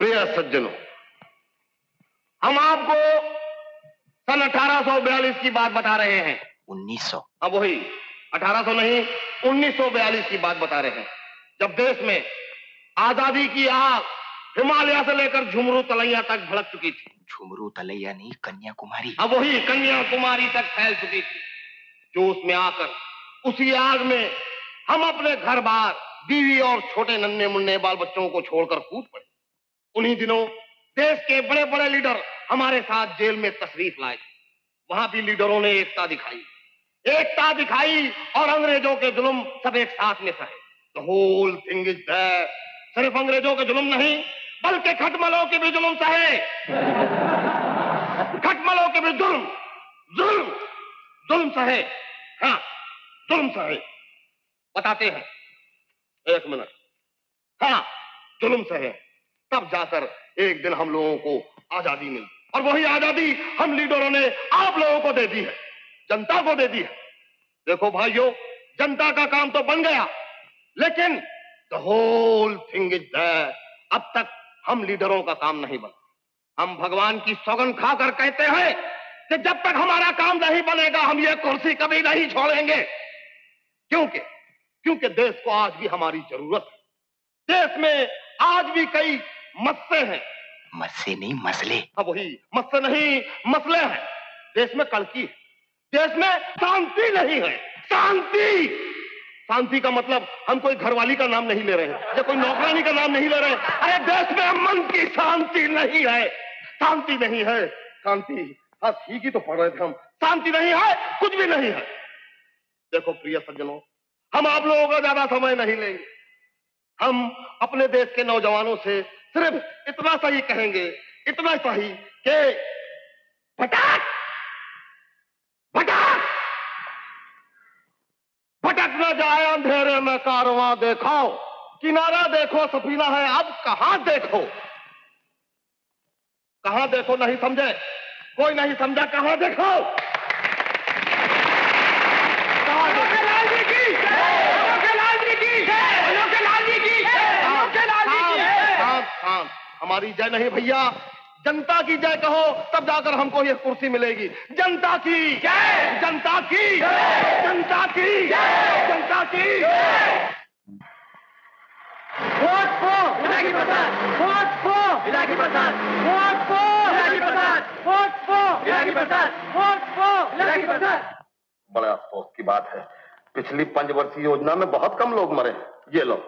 प्रिय सज्जनों, हम आपको सन 1842 की बात बता रहे हैं। 1900? अब वही 1800 नहीं, 1942 की बात बता रहे हैं, जब देश में आजादी की आग हिमालय से लेकर झुमरू तलैया तक भड़क चुकी थी। झुमरू तलैया नहीं, कन्याकुमारी। अब वही कन्याकुमारी तक फैल चुकी थी। जो उसमें आकर उसी आग में हम अपने घर बार, बीवी और छोटे नन्हे मुन्ने बाल बच्चों को छोड़कर कूद पड़े। उन्हीं दिनों देश के बड़े बड़े लीडर हमारे साथ जेल में तशरीफ लाए थे। वहां भी लीडरों ने एकता दिखाई और अंग्रेजों के जुल्म सब एक साथ में सहे। The whole thing is that. सिर्फ अंग्रेजों के जुल्म नहीं, बल्कि खटमलों के भी जुल्म सहे। खटमलों के भी जुल्म सहे। हाँ, जुल्म सहे। बताते हैं, एक मिनट। हाँ, जुल्म सहे, तब जाकर एक दिन हम लोगों को आजादी मिली। और वही आजादी हम लीडरों ने आप लोगों को दे दी है, जनता को दे दी है। देखो भाइयों, जनता का काम तो बन गया, लेकिन the whole thing is that, अब तक हम लीडरों का काम नहीं बना। हम भगवान की सौगंध खाकर कहते हैं कि जब तक हमारा काम नहीं बनेगा, हम ये कुर्सी कभी नहीं छोड़ेंगे। क्योंकि देश को आज भी हमारी जरूरत है। देश में आज भी कई मसले हैं। मसले नहीं, मसले। अब वही मसले नहीं, मसले हैं। देश में कड़की है, देश में शांति नहीं है। शांति का मतलब हम कोई घरवाली का नाम नहीं ले रहे हैं या कोई नौकरानी का नाम नहीं ले रहे हैं। अरे देश में मन की शांति नहीं है, शांति नहीं है। शांति, हाँ ठीक ही तो पढ़ रहे थे हम। शांति नहीं है, कुछ भी नहीं है। देखो प्रिय सज्जनों, हम आप लोगों का ज्यादा समय नहीं लेंगे। हम अपने देश के नौजवानों से सिर्फ इतना सही कहेंगे, इतना सही कि भटक भटक भटक न जाए अंधेरे में कारवां, देखो किनारा देखो सफीना है, अब कहां देखो नहीं समझे? कोई नहीं समझा, कहां देखो? हमारी जय नहीं भैया, जनता की जय कहो, तब जाकर हमको ये कुर्सी मिलेगी। जनता की जय, जनता की जय, जनता की जय, जनता की जय। Vote for Ilahi Prasad, vote for Ilahi Prasad, vote for Ilahi Prasad, vote for Ilahi Prasad, vote for Ilahi Prasad. बड़ा अफसोस की बात है, पिछली 5 वर्षीय योजना में बहुत कम लोग मरे। ये लो,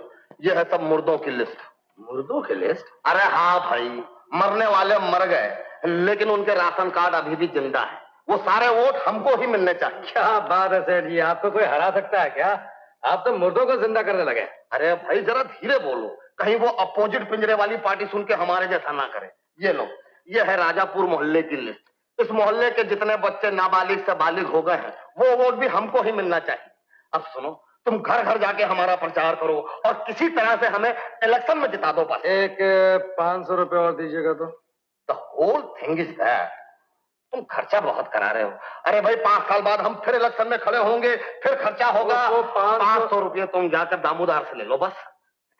ये है सब मुर्दों की लिस्ट। मुर्दों की लिस्ट? अरे हाँ भाई, मरने वाले मर गए, लेकिन उनके राशन कार्ड अभी भी जिंदा है। वो सारे वोट हमको ही मिलने चाहिए। क्या बात है सेठ जी, आपको कोई हरा सकता है क्या? आप तो मुर्दों को जिंदा करने लगे। अरे भाई जरा धीरे बोलो, कहीं वो अपोजिट पिंजरे वाली पार्टी सुन के हमारे जैसा ना करे। ये लो, ये है राजापुर मोहल्ले की लिस्ट। इस मोहल्ले के जितने बच्चे नाबालिग से बालिग हो गए हैं, वो वोट भी हमको ही मिलना चाहिए। अब सुनो, तुम घर घर जाके हमारा प्रचार करो और किसी तरह से हमें इलेक्शन में जिता दो। बस एक 500 रुपए और दीजिएगा तो। The whole thing is that. तुम खर्चा बहुत करा रहे हो। अरे भाई 5 साल बाद हम फिर इलेक्शन में खड़े होंगे, फिर खर्चा होगा। 500 रुपये तुम जाकर दामोदार से ले लो बस,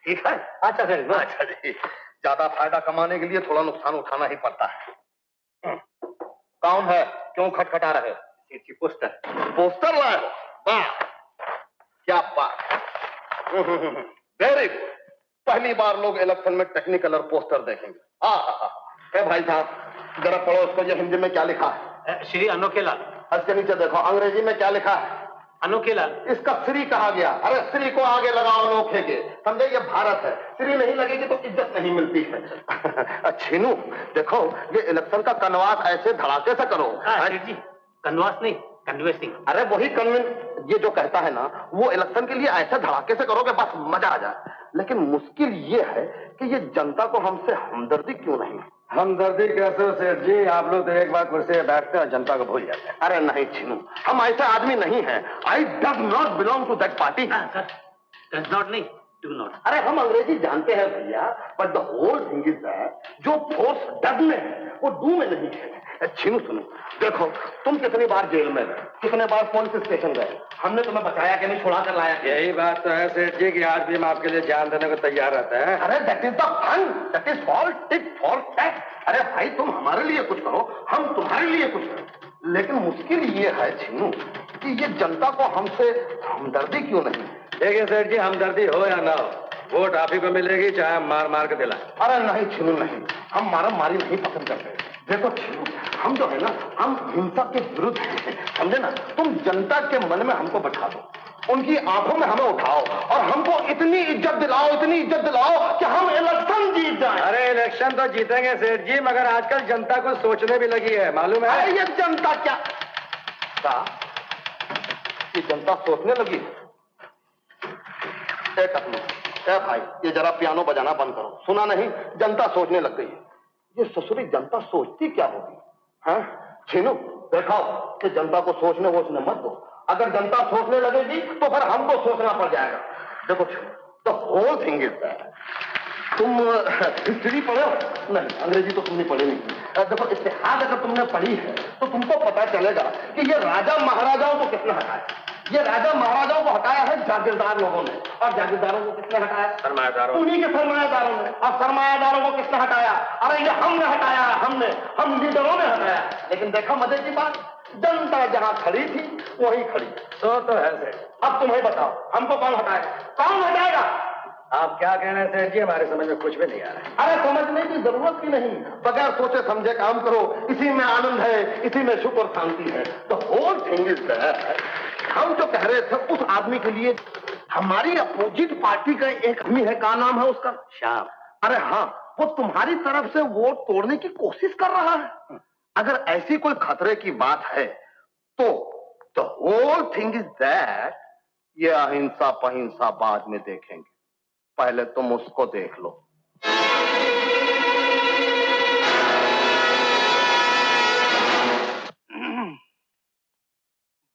ठीक है? अच्छा सर। अच्छा जी, ज्यादा फायदा कमाने के लिए थोड़ा नुकसान उठाना ही पड़ता है। कौन है, क्यों खटखटा रहे हो? पोस्टर लाए हो? वाह, क्या बात, वेरी गुड। पहली बार लोग इलेक्शन में टेक्निकल और पोस्टर देखेंगे। हाँ भाई साहब, जरा पढ़ो उसको, ये हिंदी में क्या लिखा है? श्री अनोखेलाल। इसके नीचे देखो, अंग्रेजी में क्या लिखा है? अनोखेलाल। इसका श्री कहा गया। अरे श्री को आगे लगाओ अनोखे के, समझे? ये भारत है, श्री नहीं लगेगी तो इज्जत नहीं मिलती है। छीनू, देखो ये इलेक्शन का कनवास ऐसे धड़ाके से करो। जी, कनवास नहीं, कन्वेंसिंग। अरे वही कन्वेंस, ये जो कहता है ना, वो इलेक्शन के लिए ऐसे धड़ाके से करोगे बस मजा आ जाए। लेकिन मुश्किल ये है कि ये जनता को हमसे हमदर्दी क्यों नहीं? हमदर्दी कैसे सेठ जी, आप लोग तो एक बार कुर्सी पे बैठते हैं, जनता को भूल जाते हैं। अरे नहीं छीनू, हम ऐसा आदमी नहीं है। I does not belong to that party. Does not नहीं, डू नॉट। अरे हम अंग्रेजी जानते हैं भैया, but the whole thing is that जो फोर्स डज में है वो डू में नहीं है। छीनू सुनो, देखो तुम कितनी बार जेल में गए, कितने बार पुलिस स्टेशन गए, हमने तुम्हें बचाया कि नहीं, छुड़ा कर लाया? यही बात तो है सेठ जी कि आज भी हम आपके लिए जान देने को तैयार रहते हैं। अरे that is the fun, that is for tick for tack. अरे भाई तुम हमारे लिए कुछ करो, हम तुम्हारे लिए कुछ करो, लेकिन मुश्किल ये है छीनू कि ये जनता को हमसे हमदर्दी क्यों नहीं? देखिए सेठ जी, हमदर्दी हो या ना हो, वोट आप ही को मिलेगी, चाहे हम मार मार के दिलाएं। अरे नहीं छीनू नहीं, हम मारामारी नहीं पसंद करते। देखो छीनू, हम जो है ना, हम हिंसा के विरुद्ध हैं, समझे ना? तुम जनता के मन में हमको बैठा दो, उनकी आंखों में हमें उठाओ और हमको इतनी इज्जत दिलाओ, इतनी इज्जत दिलाओ कि हम इलेक्शन जीत जाएं। अरे इलेक्शन तो जीतेंगे सेठ जी, मगर आजकल जनता को सोचने भी लगी है, मालूम है? अरे ये जनता क्या ये जनता सोचने लगी? ए भाई, ये जरा पियानो बजाना बंद करो। सुना नहीं, जनता सोचने लग गई है। ये ससुरी जनता सोचती क्या होगी? हाँ छीनू, देखाओ कि जनता को सोचने वोचने मत दो। अगर जनता सोचने लगेगी तो फिर हमको सोचना पड़ जाएगा। देखो the whole thing is that, तुम हिस्ट्री पढ़े हो? नहीं, अंग्रेजी तो तुमने पढ़ी नहीं। देखो इतिहास अगर तुमने पढ़ी है तो तुमको पता चलेगा कि ये राजा महाराजाओं को किसने हटाया। ये राजा महाराजाओं को हटाया है जागीरदार लोगों ने, और जागीरदारों को किसने हटाया? सरमायादारों। उन्हीं के सरमायादारों ने। और सरमायादारों को किसने हटाया? अरे ये हमने हटाया, हम लीडरों ने हटाया। लेकिन देखो मजे की बात, जनता जहां खड़ी थी वहीं खड़ी। तो है सेठ। अब तुम्हें बताओ, हमको कौन हटाएगा? कौन हटाएगा? आप क्या कहना है सेठ जी, हमारे समझ में कुछ भी नहीं आ रहा है। अरे समझने की जरूरत ही नहीं, बगैर सोचे समझे काम करो, इसी में आनंद है, इसी में सुख और शांति है। तो होल थिंग इज दैट, हम जो कह रहे थे उस आदमी के लिए, हमारी अपोजिट पार्टी का एक आदमी है, क्या नाम है उसका? श्याम। अरे हाँ, वो तुम्हारी तरफ से वोट तोड़ने की कोशिश कर रहा है। अगर ऐसी कोई खतरे की बात है तो the whole thing is that, ये अहिंसा पहिंसा बाद में देखेंगे, पहले तुम उसको देख लो।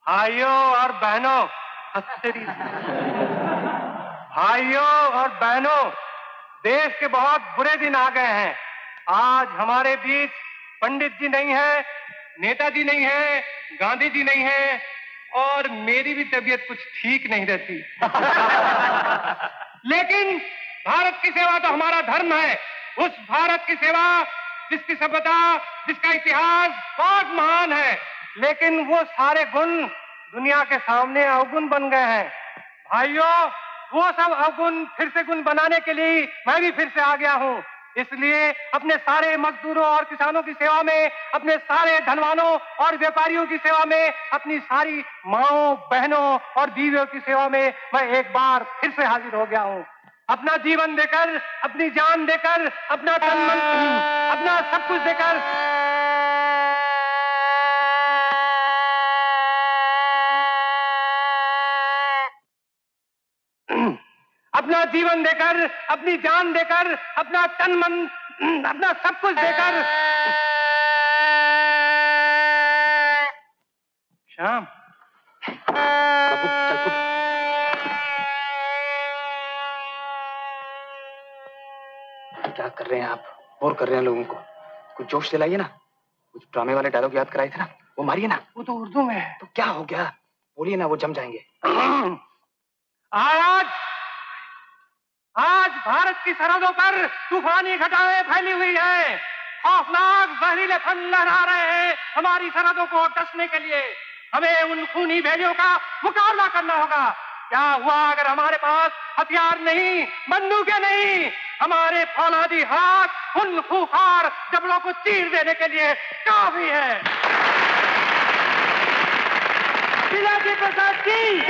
भाइयों और बहनों, भाइयों और बहनों, देश के बहुत बुरे दिन आ गए हैं। आज हमारे बीच पंडित जी नहीं है, नेताजी नहीं है, गांधी जी नहीं है, और मेरी भी तबीयत कुछ ठीक नहीं रहती। लेकिन भारत की सेवा तो हमारा धर्म है। उस भारत की सेवा जिसकी सभ्यता, जिसका इतिहास बहुत महान है, लेकिन वो सारे गुण दुनिया के सामने अवगुण बन गए हैं। भाइयों, वो सब अवगुण फिर से गुण बनाने के लिए मैं भी फिर से आ गया हूँ। इसलिए अपने सारे मजदूरों और किसानों की सेवा में, अपने सारे धनवानों और व्यापारियों की सेवा में, अपनी सारी माँओं, बहनों और बीवियों की सेवा में मैं एक बार फिर से हाजिर हो गया हूँ। अपना जीवन देकर, अपनी जान देकर, अपना तन मन, अपना सब कुछ देकर अपना जीवन देकर, अपनी जान देकर, अपना तन मन, अपना सब कुछ देकर। श्याम, क्या कर रहे हैं आप? बोर कर रहे हैं लोगों को। कुछ जोश दिलाइए ना, कुछ ड्रामे वाले डायलॉग याद कराए थे ना, वो मारिए ना। वो तो उर्दू में है। तो क्या हो गया, बोलिए ना, वो जम जाएंगे। आज भारत की सरहदों पर तूफानी घटाएं फैली हुई है। खौफनाक जहरीले फन लहरा रहे हैं हमारी सरहदों को डसने के लिए। हमें उन खूनी भेड़ियों का मुकाबला करना होगा। क्या हुआ अगर हमारे पास हथियार नहीं, बंदूकें नहीं, हमारे फौलादी हाथ उन खूंखार जबड़ों को चीर देने के लिए काफी है। पिलाजी प्रसाद की